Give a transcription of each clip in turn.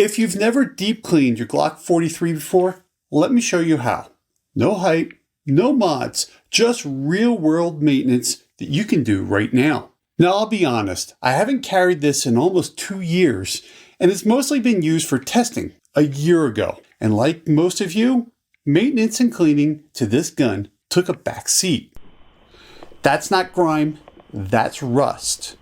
If you've never deep cleaned your Glock 43 before, let me show you how. No hype, no mods, just real world maintenance that you can do right now. Now I'll be honest, I haven't carried this in almost 2 years, and it's mostly been used for testing a year ago. And like most of you, maintenance and cleaning to this gun took a back seat. That's not grime, that's rust.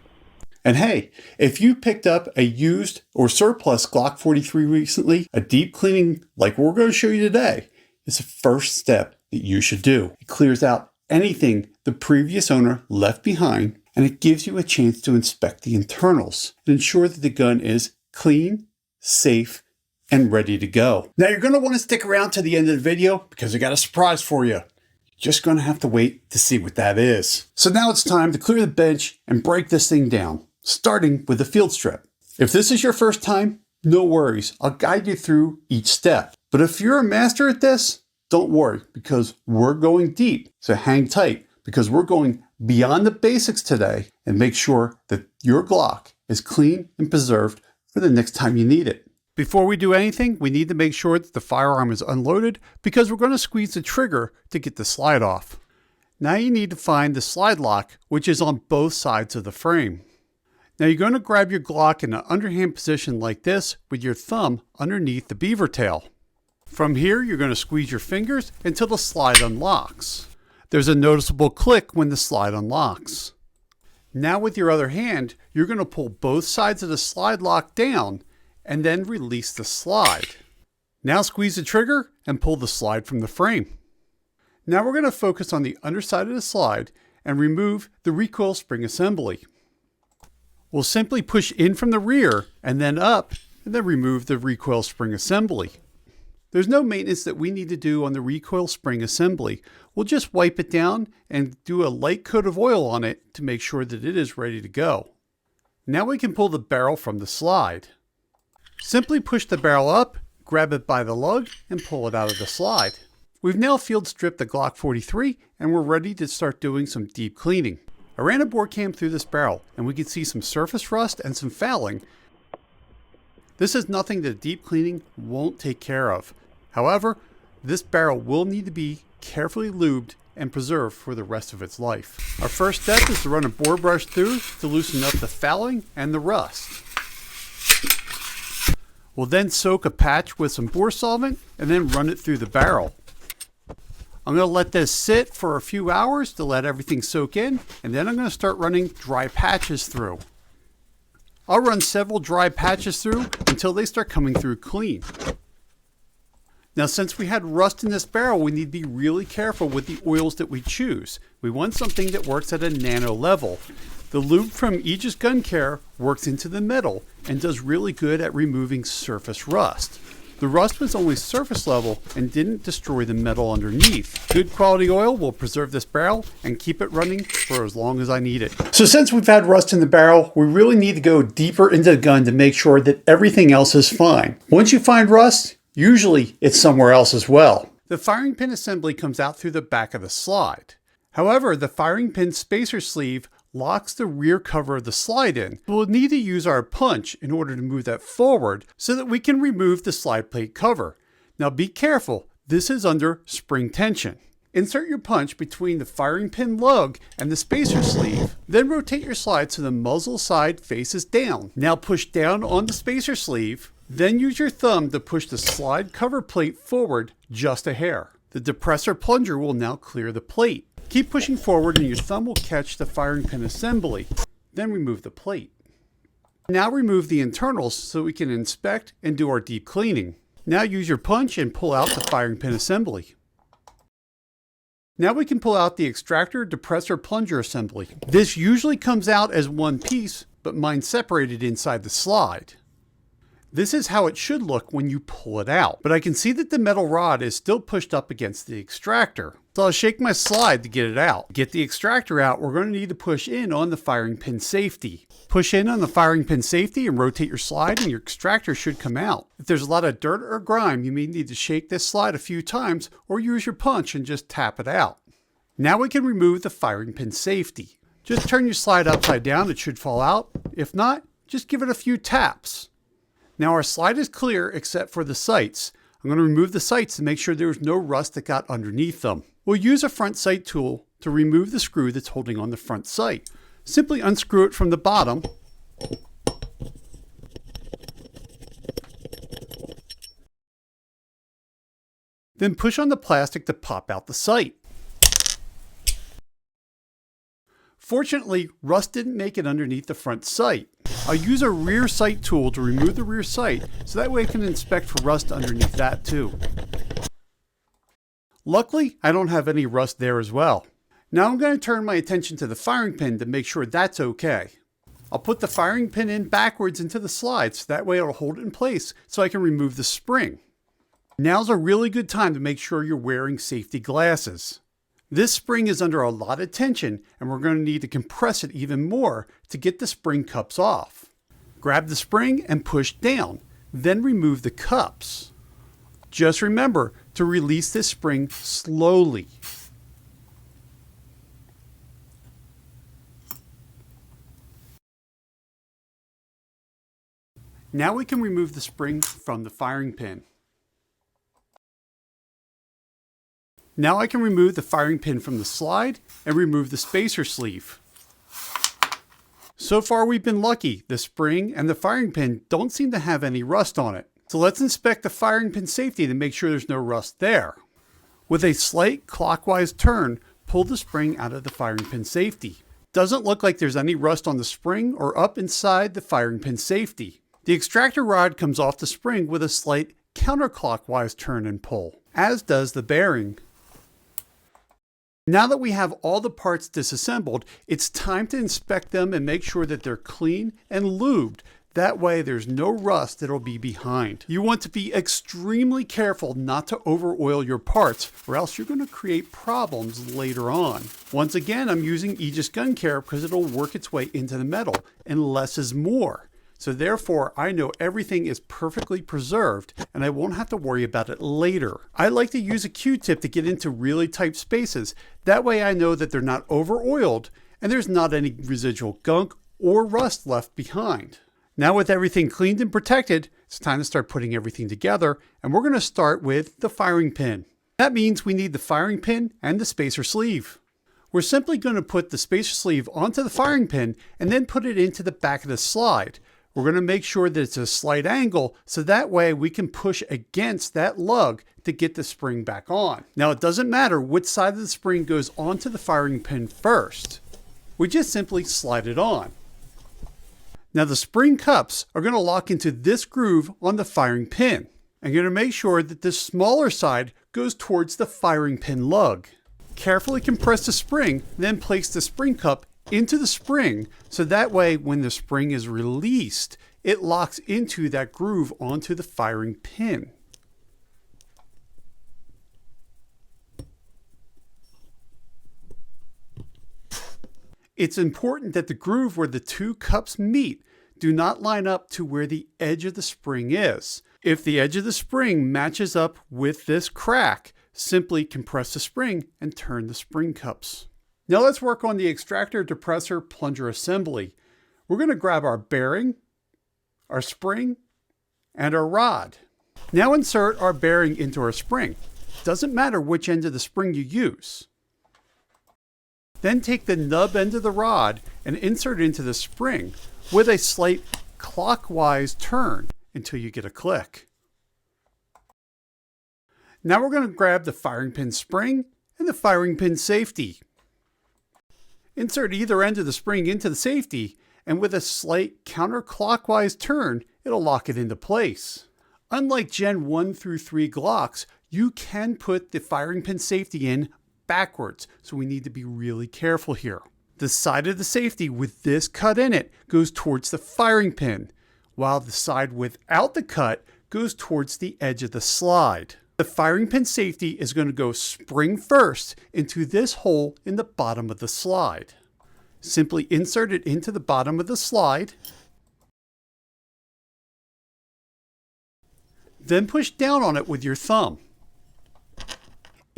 And hey, if you picked up a used or surplus Glock 43 recently, a deep cleaning like we're going to show you today is the first step that you should do. It clears out anything the previous owner left behind, and it gives you a chance to inspect the internals and ensure that the gun is clean, safe, and ready to go. Now you're going to want to stick around to the end of the video because I got a surprise for you. Just going to have to wait to see what that is. So now it's time to clear the bench and break this thing down, starting with the field strip. If this is your first time, no worries. I'll guide you through each step. But if you're a master at this, don't worry because we're going deep. So hang tight because we're going beyond the basics today and make sure that your Glock is clean and preserved for the next time you need it. Before we do anything, we need to make sure that the firearm is unloaded because we're going to squeeze the trigger to get the slide off. Now you need to find the slide lock, which is on both sides of the frame. Now you're going to grab your Glock in an underhand position like this with your thumb underneath the beaver tail. From here, you're going to squeeze your fingers until the slide unlocks. There's a noticeable click when the slide unlocks. Now with your other hand, you're going to pull both sides of the slide lock down and then release the slide. Now squeeze the trigger and pull the slide from the frame. Now we're going to focus on the underside of the slide and remove the recoil spring assembly. We'll simply push in from the rear and then up and then remove the recoil spring assembly. There's no maintenance that we need to do on the recoil spring assembly. We'll just wipe it down and do a light coat of oil on it to make sure that it is ready to go. Now we can pull the barrel from the slide. Simply push the barrel up, grab it by the lug, and pull it out of the slide. We've now field stripped the Glock 43 and we're ready to start doing some deep cleaning. I ran a board cam through this barrel and we can see some surface rust and some fouling. This is nothing that deep cleaning won't take care of. However, this barrel will need to be carefully lubed and preserved for the rest of its life. Our first step is to run a board brush through to loosen up the fouling and the rust. We'll then soak a patch with some bore solvent and then run it through the barrel. I'm going to let this sit for a few hours to let everything soak in, and then I'm going to start running dry patches through. I'll run several dry patches through until they start coming through clean. Now since we had rust in this barrel, we need to be really careful with the oils that we choose. We want something that works at a nano level. The lube from Aegis Gun Care works into the metal and does really good at removing surface rust. The rust was only surface level and didn't destroy the metal underneath. Good quality oil will preserve this barrel and keep it running for as long as I need it. So since we've had rust in the barrel, we really need to go deeper into the gun to make sure that everything else is fine. Once you find rust, usually it's somewhere else as well. The firing pin assembly comes out through the back of the slide. However, the firing pin spacer sleeve locks the rear cover of the slide in. We'll need to use our punch in order to move that forward so that we can remove the slide plate cover. Now be careful, this is under spring tension. Insert your punch between the firing pin lug and the spacer sleeve. Then rotate your slide so the muzzle side faces down. Now push down on the spacer sleeve. Then use your thumb to push the slide cover plate forward just a hair. The Depressor plunger will now clear the plate. Keep pushing forward and your thumb will catch the firing pin assembly. Then remove the plate. Now remove the internals so we can inspect and do our deep cleaning. Now use your punch and pull out the firing pin assembly. Now we can pull out the Extractor Depressor plunger assembly. This usually comes out as one piece, but mine's separated inside the slide. This is how it should look when you pull it out, but I can see that the metal rod is still pushed up against the extractor. So I'll shake my slide to get it out. Get the extractor out, we're going to need to push in on the firing pin safety. Push in on the firing pin safety and rotate your slide and your extractor should come out. If there's a lot of dirt or grime, you may need to shake this slide a few times or use your punch and just tap it out. Now we can remove the firing pin safety. Just turn your slide upside down, it should fall out. If not, just give it a few taps. Now our slide is clear except for the sights. I'm going to remove the sights to make sure there's no rust that got underneath them. We'll use a front sight tool to remove the screw that's holding on the front sight. Simply unscrew it from the bottom. Then push on the plastic to pop out the sight. Fortunately, rust didn't make it underneath the front sight. I'll use a rear sight tool to remove the rear sight so that way I can inspect for rust underneath that too. Luckily, I don't have any rust there as well. Now I'm going to turn my attention to the firing pin to make sure that's okay. I'll put the firing pin in backwards into the slide so that way it'll hold it in place so I can remove the spring. Now's a really good time to make sure you're wearing safety glasses. This spring is under a lot of tension and we're going to need to compress it even more to get the spring cups off. Grab the spring and push down, then remove the cups. Just remember to release this spring slowly. Now we can remove the spring from the firing pin. Now I can remove the firing pin from the slide and remove the spacer sleeve. So far we've been lucky. The spring and the firing pin don't seem to have any rust on it. So let's inspect the firing pin safety to make sure there's no rust there. With a slight clockwise turn, pull the spring out of the firing pin safety. Doesn't look like there's any rust on the spring or up inside the firing pin safety. The extractor rod comes off the spring with a slight counterclockwise turn and pull, as does the bearing. Now that we have all the parts disassembled, it's time to inspect them and make sure that they're clean and lubed. That way there's no rust that'll be behind. You want to be extremely careful not to over oil your parts or else you're going to create problems later on. Once again, I'm using Aegis Gun Care because it'll work its way into the metal and less is more. So therefore, I know everything is perfectly preserved and I won't have to worry about it later. I like to use a Q-tip to get into really tight spaces. That way I know that they're not over oiled and there's not any residual gunk or rust left behind. Now with everything cleaned and protected, it's time to start putting everything together and we're going to start with the firing pin. That means we need the firing pin and the spacer sleeve. We're simply going to put the spacer sleeve onto the firing pin and then put it into the back of the slide. We're going to make sure that it's a slight angle so that way we can push against that lug to get the spring back on. Now it doesn't matter which side of the spring goes onto the firing pin first. We just simply slide it on. Now the spring cups are going to lock into this groove on the firing pin. I'm going to make sure that the smaller side goes towards the firing pin lug. Carefully compress the spring, then place the spring cup into the spring so that way when the spring is released, it locks into that groove onto the firing pin. It's important that the groove where the two cups meet do not line up to where the edge of the spring is. If the edge of the spring matches up with this crack, simply compress the spring and turn the spring cups. Now let's work on the Extractor, Depressor, Plunger assembly. We're going to grab our bearing, our spring, and our rod. Now insert our bearing into our spring. Doesn't matter which end of the spring you use. Then take the nub end of the rod and insert it into the spring with a slight clockwise turn until you get a click. Now we're going to grab the firing pin spring and the firing pin safety. Insert either end of the spring into the safety, and with a slight counterclockwise turn, it'll lock it into place. Unlike Gen 1 through 3 Glocks, you can put the firing pin safety in backwards, so we need to be really careful here. The side of the safety with this cut in it goes towards the firing pin, while the side without the cut goes towards the edge of the slide. The firing pin safety is going to go spring first into this hole in the bottom of the slide. Simply insert it into the bottom of the slide. Then push down on it with your thumb.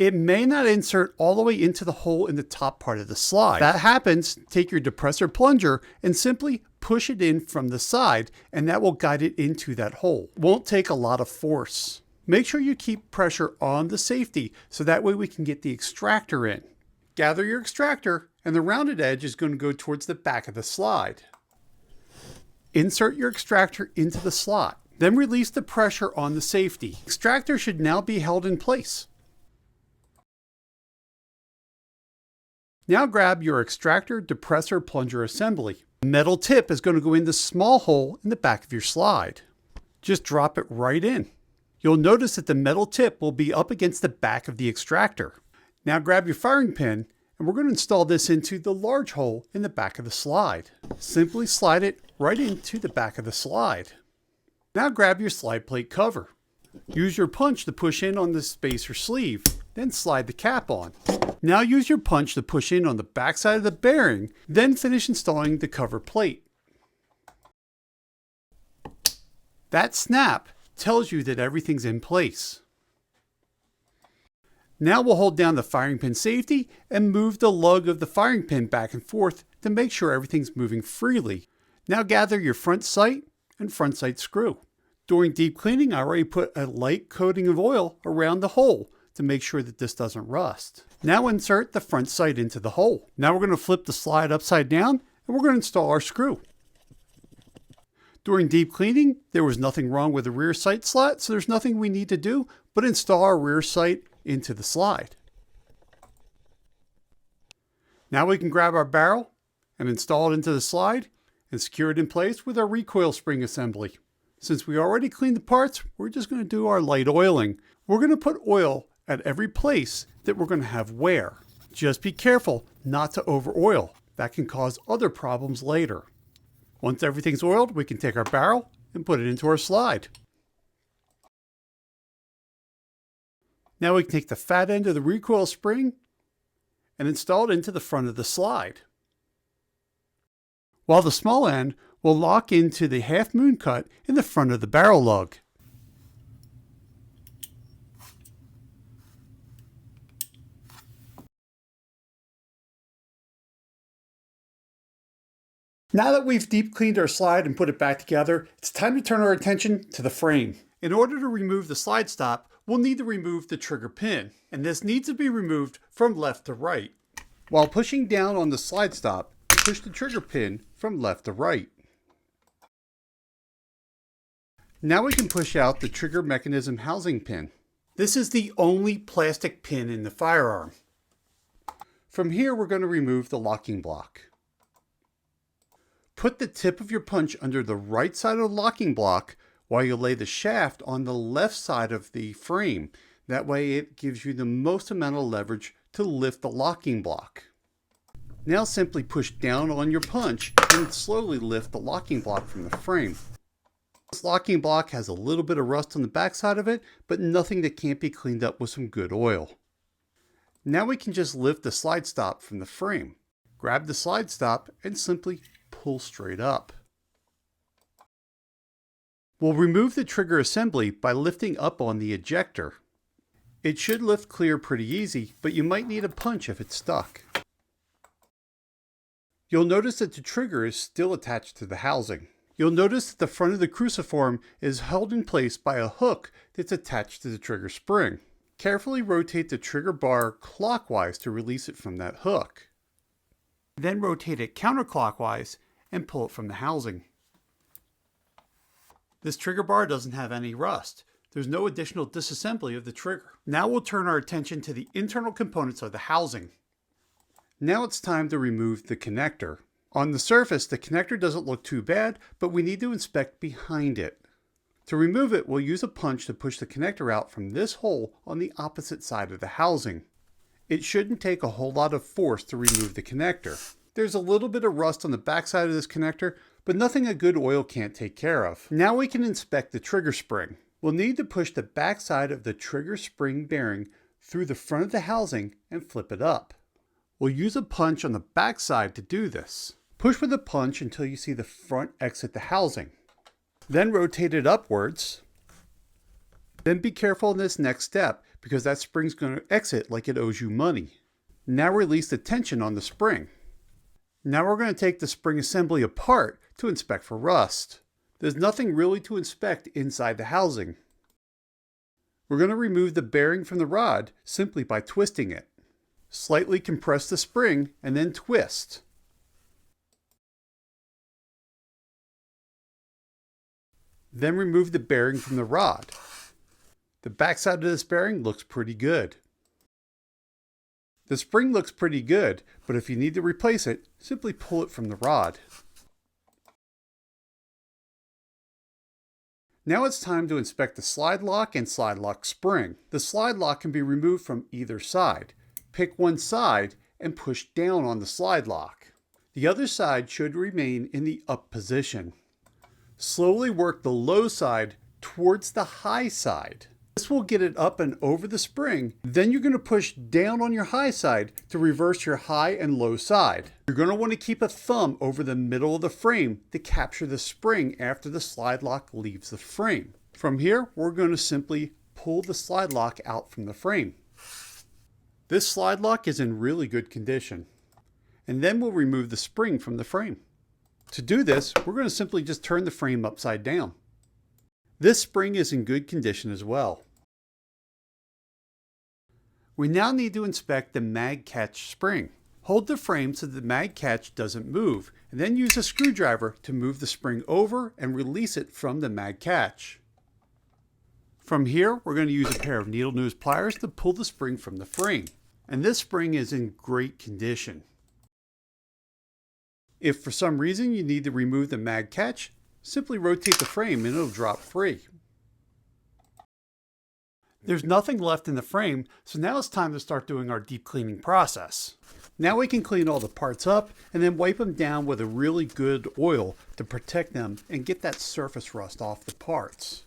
It may not insert all the way into the hole in the top part of the slide. If that happens, take your Depressor plunger and simply push it in from the side, and that will guide it into that hole. Won't take a lot of force. Make sure you keep pressure on the safety so that way we can get the extractor in. Gather your extractor, and the rounded edge is going to go towards the back of the slide. Insert your extractor into the slot. Then release the pressure on the safety. Extractor should now be held in place. Now grab your extractor, depressor, plunger assembly. The metal tip is going to go in the small hole in the back of your slide. Just drop it right in. You'll notice that the metal tip will be up against the back of the extractor. Now grab your firing pin, and we're going to install this into the large hole in the back of the slide. Simply slide it right into the back of the slide. Now grab your slide plate cover. Use your punch to push in on the spacer sleeve, then slide the cap on. Now use your punch to push in on the back side of the bearing, then finish installing the cover plate. That snap tells you that everything's in place. Now we'll hold down the firing pin safety and move the lug of the firing pin back and forth to make sure everything's moving freely. Now gather your front sight and front sight screw. During deep cleaning, I already put a light coating of oil around the hole to make sure that this doesn't rust. Now insert the front sight into the hole. Now we're going to flip the slide upside down and we're going to install our screw. During deep cleaning, there was nothing wrong with the rear sight slot, so there's nothing we need to do but install our rear sight into the slide. Now we can grab our barrel and install it into the slide and secure it in place with our recoil spring assembly. Since we already cleaned the parts, we're just going to do our light oiling. We're going to put oil at every place that we're going to have wear. Just be careful not to over oil. That can cause other problems later. Once everything's oiled, we can take our barrel and put it into our slide. Now we can take the fat end of the recoil spring and install it into the front of the slide, while the small end will lock into the half moon cut in the front of the barrel lug. Now that we've deep cleaned our slide and put it back together, it's time to turn our attention to the frame. In order to remove the slide stop, we'll need to remove the trigger pin, and this needs to be removed from left to right. While pushing down on the slide stop, push the trigger pin from left to right. Now we can push out the trigger mechanism housing pin. This is the only plastic pin in the firearm. From here, we're going to remove the locking block. Put the tip of your punch under the right side of the locking block while you lay the shaft on the left side of the frame. That way it gives you the most amount of leverage to lift the locking block. Now simply push down on your punch and slowly lift the locking block from the frame. This locking block has a little bit of rust on the back side of it, but nothing that can't be cleaned up with some good oil. Now we can just lift the slide stop from the frame. Grab the slide stop and simply pull straight up. We'll remove the trigger assembly by lifting up on the ejector. It should lift clear pretty easy, but you might need a punch if it's stuck. You'll notice that the trigger is still attached to the housing. You'll notice that the front of the cruciform is held in place by a hook that's attached to the trigger spring. Carefully rotate the trigger bar clockwise to release it from that hook. Then rotate it counterclockwise and pull it from the housing. This trigger bar doesn't have any rust. There's no additional disassembly of the trigger. Now we'll turn our attention to the internal components of the housing. Now it's time to remove the connector. On the surface, the connector doesn't look too bad, but we need to inspect behind it. To remove it, we'll use a punch to push the connector out from this hole on the opposite side of the housing. It shouldn't take a whole lot of force to remove the connector. There's a little bit of rust on the back side of this connector, but nothing a good oil can't take care of. Now we can inspect the trigger spring. We'll need to push the back side of the trigger spring bearing through the front of the housing and flip it up. We'll use a punch on the back side to do this. Push with a punch until you see the front exit the housing. Then rotate it upwards. Then be careful in this next step because that spring's going to exit like it owes you money. Now release the tension on the spring. Now we're going to take the spring assembly apart to inspect for rust. There's nothing really to inspect inside the housing. We're going to remove the bearing from the rod simply by twisting it. Slightly compress the spring and then twist. Then remove the bearing from the rod. The backside of this bearing looks pretty good. The spring looks pretty good, but if you need to replace it, simply pull it from the rod. Now it's time to inspect the slide lock and slide lock spring. The slide lock can be removed from either side. Pick one side and push down on the slide lock. The other side should remain in the up position. Slowly work the low side towards the high side. This will get it up and over the spring. Then you're going to push down on your high side to reverse your high and low side. You're going to want to keep a thumb over the middle of the frame to capture the spring after the slide lock leaves the frame. From here, we're going to simply pull the slide lock out from the frame. This slide lock is in really good condition. And then we'll remove the spring from the frame. To do this, we're going to simply just turn the frame upside down. This spring is in good condition as well. We now need to inspect the mag catch spring. Hold the frame so the mag catch doesn't move, and then use a screwdriver to move the spring over and release it from the mag catch. From here, we're going to use a pair of needle nose pliers to pull the spring from the frame. And this spring is in great condition. If for some reason you need to remove the mag catch, simply rotate the frame and it'll drop free. There's nothing left in the frame, so now it's time to start doing our deep cleaning process. Now we can clean all the parts up and then wipe them down with a really good oil to protect them and get that surface rust off the parts.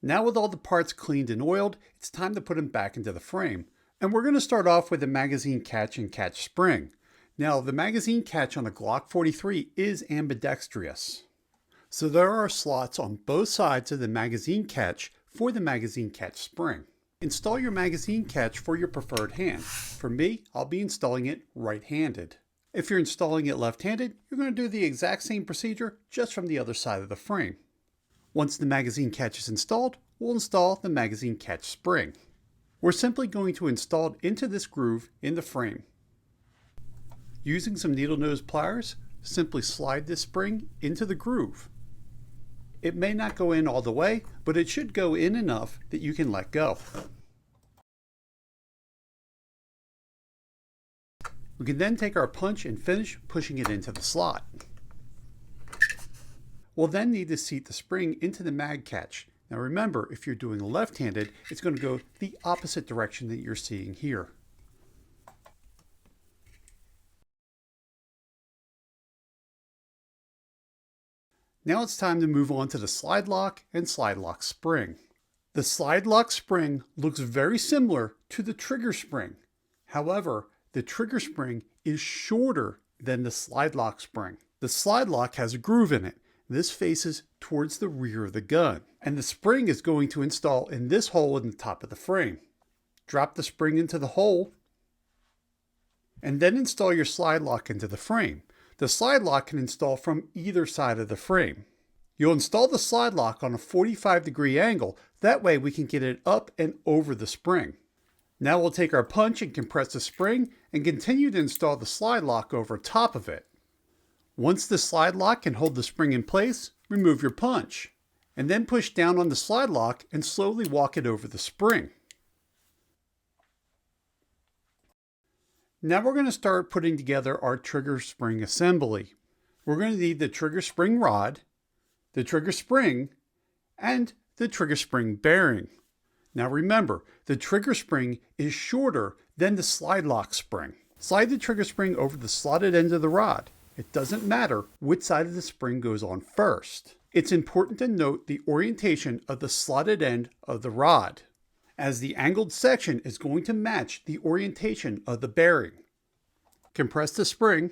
Now with all the parts cleaned and oiled, it's time to put them back into the frame. And we're going to start off with the magazine catch and catch spring. Now the magazine catch on a Glock 43 is ambidextrous. So there are slots on both sides of the magazine catch for the magazine catch spring. Install your magazine catch for your preferred hand. For me, I'll be installing it right-handed. If you're installing it left-handed, you're going to do the exact same procedure just from the other side of the frame. Once the magazine catch is installed, we'll install the magazine catch spring. We're simply going to install it into this groove in the frame. Using some needle nose pliers, simply slide this spring into the groove. It may not go in all the way, but it should go in enough that you can let go. We can then take our punch and finish pushing it into the slot. We'll then need to seat the spring into the mag catch. Now remember, if you're doing left-handed, it's going to go the opposite direction that you're seeing here. Now it's time to move on to the slide lock and slide lock spring. The slide lock spring looks very similar to the trigger spring. However, the trigger spring is shorter than the slide lock spring. The slide lock has a groove in it. This faces towards the rear of the gun, and the spring is going to install in this hole in the top of the frame. Drop the spring into the hole, and then install your slide lock into the frame. The slide lock can install from either side of the frame. You'll install the slide lock on a 45-degree angle, that way we can get it up and over the spring. Now we'll take our punch and compress the spring and continue to install the slide lock over top of it. Once the slide lock can hold the spring in place, remove your punch, and then push down on the slide lock and slowly walk it over the spring. Now we're going to start putting together our trigger spring assembly. We're going to need the trigger spring rod, the trigger spring, and the trigger spring bearing. Now remember, the trigger spring is shorter than the slide lock spring. Slide the trigger spring over the slotted end of the rod. It doesn't matter which side of the spring goes on first. It's important to note the orientation of the slotted end of the rod, as the angled section is going to match the orientation of the bearing. Compress the spring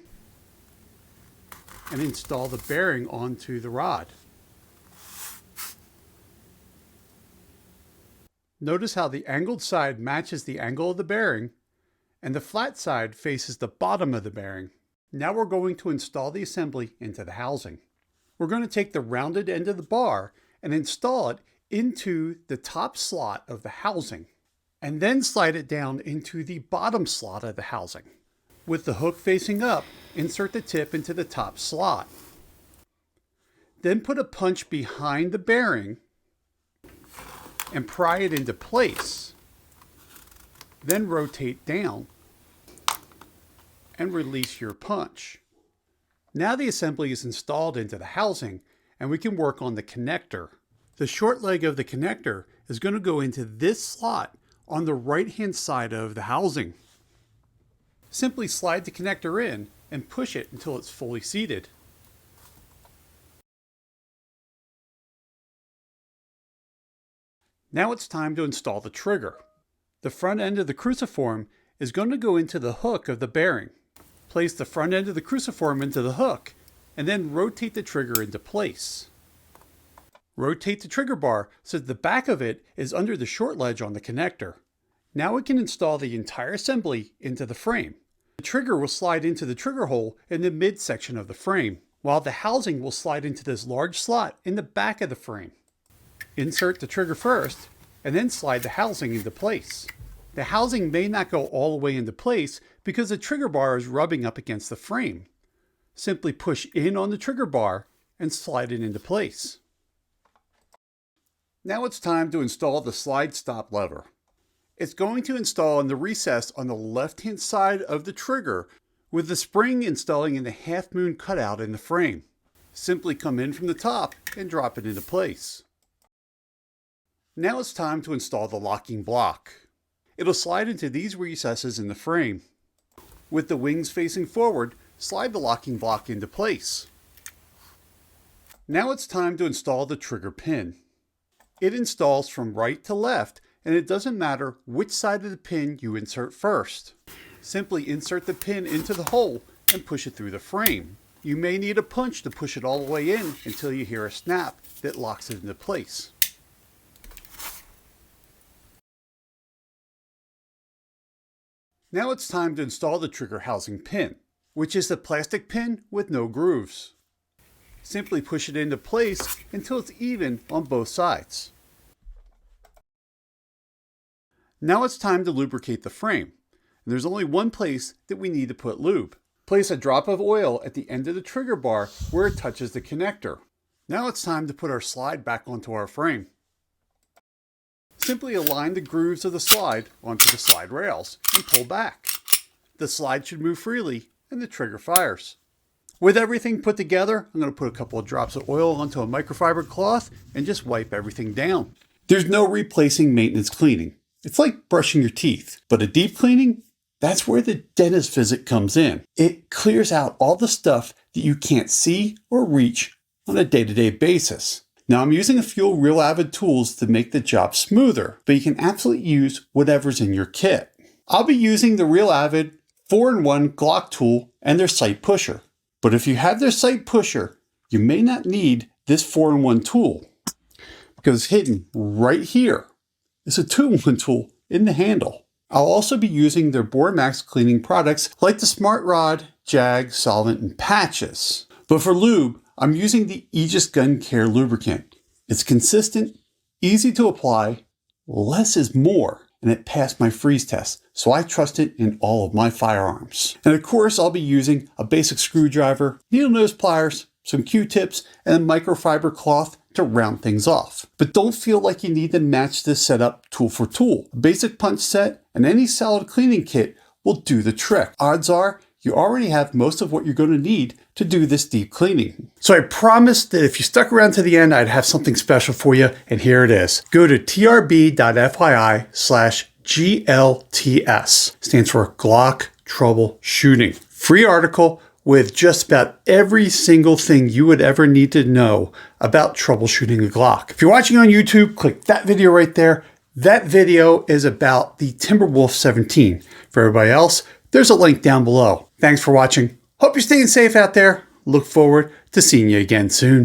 and install the bearing onto the rod. Notice how the angled side matches the angle of the bearing and the flat side faces the bottom of the bearing. Now we're going to install the assembly into the housing. We're going to take the rounded end of the bar and install it into the top slot of the housing, and then slide it down into the bottom slot of the housing. With the hook facing up, insert the tip into the top slot. Then put a punch behind the bearing and pry it into place. Then rotate down and release your punch. Now the assembly is installed into the housing and we can work on the connector. The short leg of the connector is going to go into this slot on the right-hand side of the housing. Simply slide the connector in and push it until it's fully seated. Now it's time to install the trigger. The front end of the cruciform is going to go into the hook of the bearing. Place the front end of the cruciform into the hook and then rotate the trigger into place. Rotate the trigger bar so that the back of it is under the short ledge on the connector. Now we can install the entire assembly into the frame. The trigger will slide into the trigger hole in the midsection of the frame, while the housing will slide into this large slot in the back of the frame. Insert the trigger first, and then slide the housing into place. The housing may not go all the way into place because the trigger bar is rubbing up against the frame. Simply push in on the trigger bar and slide it into place. Now it's time to install the slide stop lever. It's going to install in the recess on the left-hand side of the trigger, with the spring installing in the half moon cutout in the frame. Simply come in from the top and drop it into place. Now it's time to install the locking block. It'll slide into these recesses in the frame. With the wings facing forward, slide the locking block into place. Now it's time to install the trigger pin. It installs from right to left, and it doesn't matter which side of the pin you insert first. Simply insert the pin into the hole and push it through the frame. You may need a punch to push it all the way in until you hear a snap that locks it into place. Now it's time to install the trigger housing pin, which is the plastic pin with no grooves. Simply push it into place until it's even on both sides. Now it's time to lubricate the frame. And there's only one place that we need to put lube. Place a drop of oil at the end of the trigger bar where it touches the connector. Now it's time to put our slide back onto our frame. Simply align the grooves of the slide onto the slide rails and pull back. The slide should move freely and the trigger fires. With everything put together, I'm going to put a couple of drops of oil onto a microfiber cloth and just wipe everything down. There's no replacing maintenance cleaning. It's like brushing your teeth, but a deep cleaning, that's where the dentist visit comes in. It clears out all the stuff that you can't see or reach on a day-to-day basis. Now I'm using a few Real Avid tools to make the job smoother, but you can absolutely use whatever's in your kit. I'll be using the Real Avid 4-in-1 Glock tool and their sight pusher. But if you have their sight pusher, you may not need this 4-in-1 tool, because hidden right here is a 2-in-1 tool in the handle. I'll also be using their BoreMax cleaning products like the Smart Rod, Jag, Solvent, and Patches. But for lube, I'm using the Aegis Gun Care lubricant. It's consistent, easy to apply, less is more, and it passed my freeze test, so I trust it in all of my firearms. And of course, I'll be using a basic screwdriver, needle nose pliers, some Q-tips, and a microfiber cloth to round things off. But don't feel like you need to match this setup tool for tool. A basic punch set and any solid cleaning kit will do the trick. Odds are you already have most of what you're going to need to do this deep cleaning. So I promised that if you stuck around to the end, I'd have something special for you, and here it is. Go to trb.fyi/GLTS. Stands for Glock Troubleshooting. Free article with just about every single thing you would ever need to know about troubleshooting a Glock. If you're watching on YouTube, click that video right there. That video is about the Timberwolf 17. For everybody else, there's a link down below. Thanks for watching. Hope you're staying safe out there. Look forward to seeing you again soon.